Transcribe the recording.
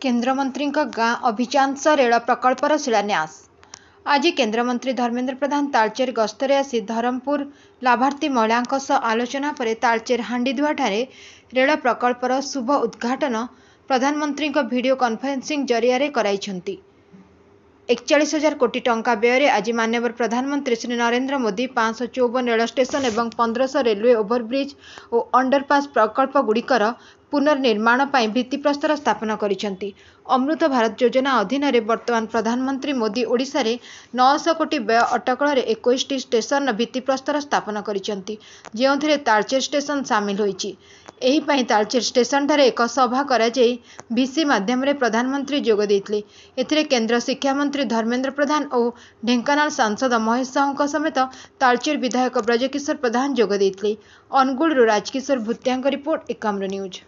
केन्द्रमंत्री गाँ अभिजांस रेल प्रकल्पर शिलान्यास। आज केन्द्रमंत्री धर्मेन्द्र प्रधान तालचेर गस्तरे आसी धरमपुर लाभार्थी महिलांक सह आलोचना पर तालचेर हांडीधुआ ठारे रेल प्रकल्पर शुभ उद्घाटन प्रधानमंत्री वीडियो कॉन्फ्रेंसिंग जरिया कराइछंती। 41,000 कोटी टंका व्यय आज माननीय प्रधानमंत्री श्री नरेंद्र मोदी 554 रेल स्टेशन और 1500 रेलवे ओभरब्रिज और अंडरपास प्रकल्प गुड़िकर पुनर्निर्माण पर भित्तिप्रस्तर स्थापन करिसेंती। अमृत भारत योजना अधीन रे वर्तमान प्रधानमंत्री मोदी ओडिशा रे 900 कोटी व्यय अटकल 21 स्टेशन भित्तिप्रस्तर स्थापन करिसेंती, जेउथिरे तालचेर स्टेशन सामिल होईची। एही पई तालचेर स्टेशन ठारे एक सभा करा जाई वीसी माध्यम रे प्रधानमंत्री जोग देइतले। एथिरे केंद्र शिक्षा मंत्री धर्मेन्द्र प्रधान और ढेंकानाल सांसद महेश साहू समेत तालचेर विधायक ब्रजकिशोर प्रधान जोग देइतले। अनुगुल राजकिशोर भूतिया रिपोर्ट एकाम्र न्यूज।